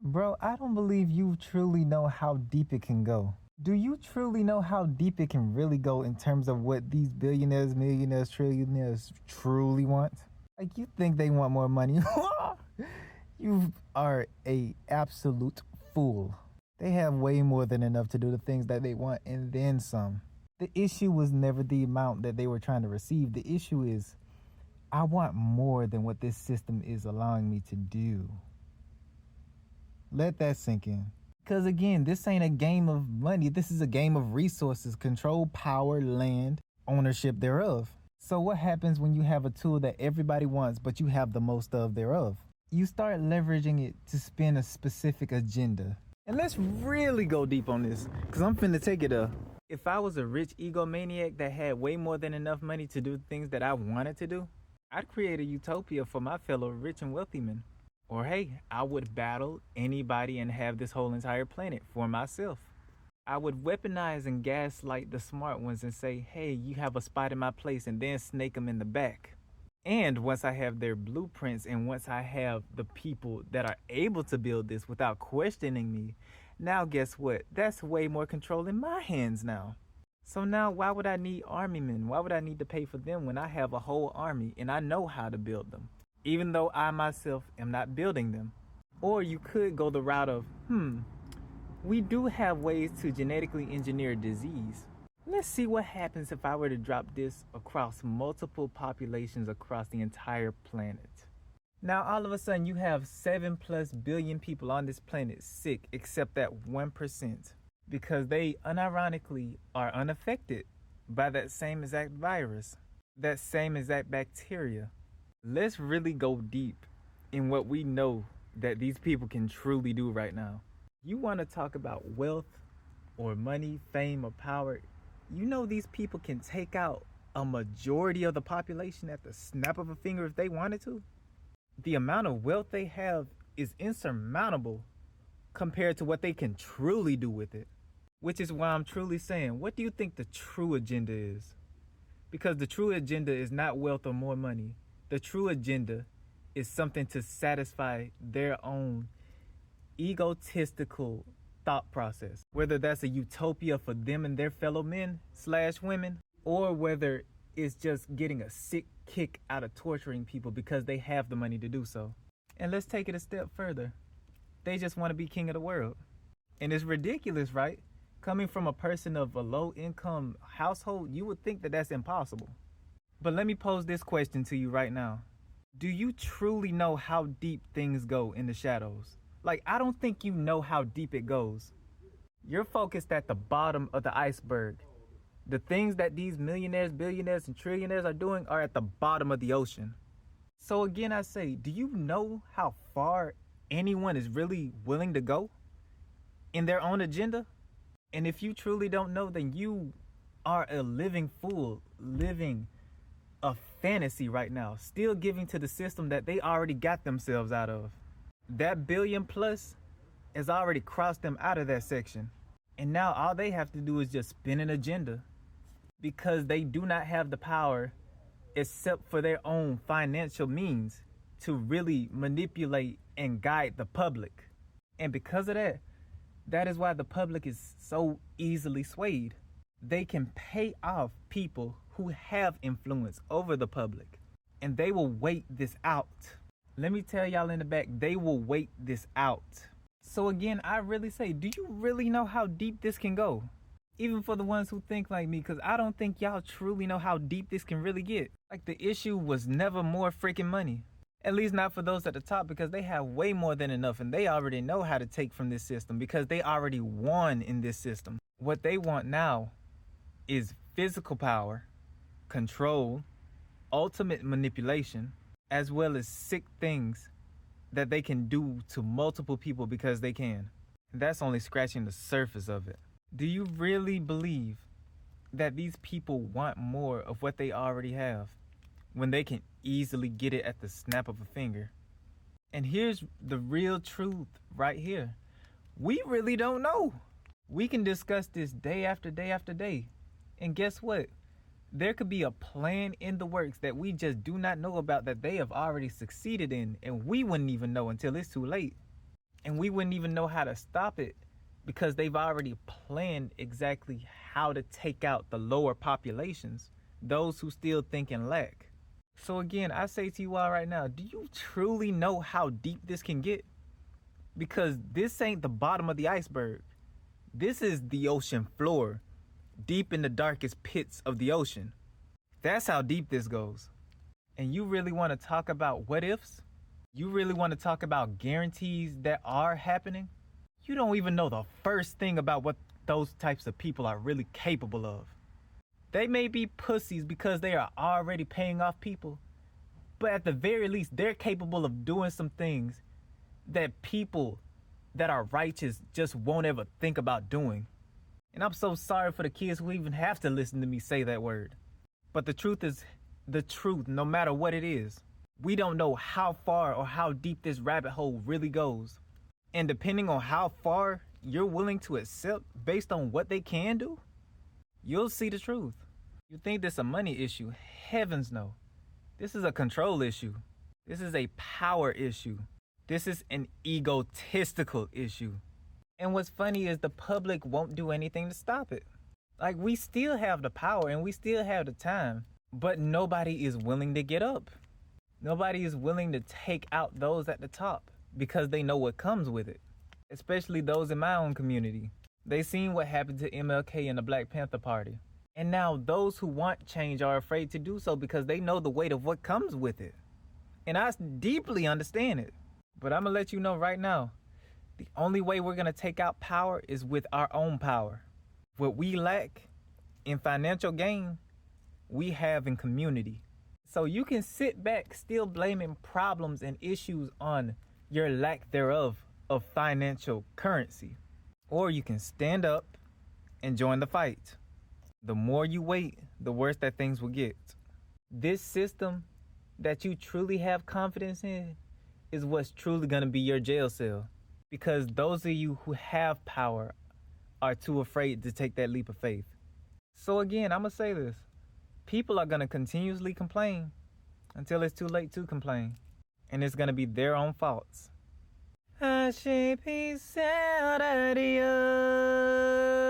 Bro, I don't believe you truly know how deep it can go. Do you truly know how deep it can really go in terms of what these billionaires, millionaires, trillionaires truly want? Like, you think they want more money? You are a absolute fool. They have way more than enough to do the things that they want and then some. The issue was never the amount that they were trying to receive. The issue is, I want more than what this system is allowing me to do. Let that sink in. Because again, this ain't a game of money. This is a game of resources, control, power, land, ownership thereof. So what happens when you have a tool that everybody wants, but you have the most of thereof? You start leveraging it to spin a specific agenda. And let's really go deep on this, because I'm finna take it up. If I was a rich egomaniac that had way more than enough money to do things that I wanted to do, I'd create a utopia for my fellow rich and wealthy men. Or hey, I would battle anybody and have this whole entire planet for myself. I would weaponize and gaslight the smart ones and say, hey, you have a spot in my place, and then snake them in the back. And once I have their blueprints and once I have the people that are able to build this without questioning me, now guess what? That's way more control in my hands now. So now why would I need army men? Why would I need to pay for them when I have a whole army and I know how to build them? Even though I myself am not building them. Or you could go the route of, we do have ways to genetically engineer disease. Let's see what happens if I were to drop this across multiple populations across the entire planet. Now all of a sudden you have 7+ billion people on this planet sick except that 1%. Because they unironically are unaffected by that same exact virus, that same exact bacteria. Let's really go deep in what we know that these people can truly do right now. You want to talk about wealth or money, fame or power? You know these people can take out a majority of the population at the snap of a finger if they wanted to. The amount of wealth they have is insurmountable compared to what they can truly do with it. Which is why I'm truly saying, what do you think the true agenda is? Because the true agenda is not wealth or more money. The true agenda is something to satisfy their own egotistical thought process. Whether that's a utopia for them and their fellow men / women, or whether it's just getting a sick kick out of torturing people because they have the money to do so. And let's take it a step further. They just want to be king of the world. And it's ridiculous, right? Coming from a person of a low-income household, you would think that that's impossible. But let me pose this question to you right now. Do you truly know how deep things go in the shadows? Like, I don't think you know how deep it goes. You're focused at the bottom of the iceberg. The things that these millionaires, billionaires, and trillionaires are doing are at the bottom of the ocean. So again, I say, do you know how far anyone is really willing to go in their own agenda? And if you truly don't know, then you are a living fool, living a fantasy right now, still giving to the system that they already got themselves out of. That billion plus has already crossed them out of that section. And now all they have to do is just spin an agenda, because they do not have the power except for their own financial means to really manipulate and guide the public. And because of that, that is why the public is so easily swayed. They can pay off people who have influence over the public, and they will wait this out. Let me tell y'all in the back, they will wait this out. So again, I really say, do you really know how deep this can go? Even for the ones who think like me, because I don't think y'all truly know how deep this can really get. Like, the issue was never more freaking money. At least not for those at the top, because they have way more than enough and they already know how to take from this system because they already won in this system. What they want now is physical power, control, ultimate manipulation, as well as sick things that they can do to multiple people because they can. And that's only scratching the surface of it. Do you really believe that these people want more of what they already have when they can easily get it at the snap of a finger? And here's the real truth right here. We really don't know. We can discuss this day after day after day. And guess what? There could be a plan in the works that we just do not know about, that they have already succeeded in, and we wouldn't even know until it's too late. And we wouldn't even know how to stop it because they've already planned exactly how to take out the lower populations, those who still think in lack. So again, I say to you all right now, do you truly know how deep this can get? Because this ain't the bottom of the iceberg. This is the ocean floor, deep in the darkest pits of the ocean. That's how deep this goes. And you really want to talk about what ifs? You really want to talk about guarantees that are happening? You don't even know the first thing about what those types of people are really capable of. They may be pussies because they are already paying off people, but at the very least, they're capable of doing some things that people that are righteous just won't ever think about doing. And I'm so sorry for the kids who even have to listen to me say that word. But the truth is the truth, no matter what it is. We don't know how far or how deep this rabbit hole really goes. And depending on how far you're willing to accept based on what they can do, you'll see the truth. You think this is a money issue? Heavens no. This is a control issue. This is a power issue. This is an egotistical issue. And what's funny is the public won't do anything to stop it. Like, we still have the power and we still have the time, but nobody is willing to get up. Nobody is willing to take out those at the top because they know what comes with it, especially those in my own community. They seen what happened to MLK and the Black Panther Party. And now those who want change are afraid to do so because they know the weight of what comes with it. And I deeply understand it. But I'm going to let you know right now, the only way we're going to take out power is with our own power. What we lack in financial gain, we have in community. So you can sit back still blaming problems and issues on your lack thereof of financial currency. Or you can stand up and join the fight. The more you wait, the worse that things will get. This system that you truly have confidence in is what's truly going to be your jail cell. Because those of you who have power are too afraid to take that leap of faith. So again, I'm going to say this. People are going to continuously complain until it's too late to complain. And it's going to be their own faults. I shape peace out of the earth.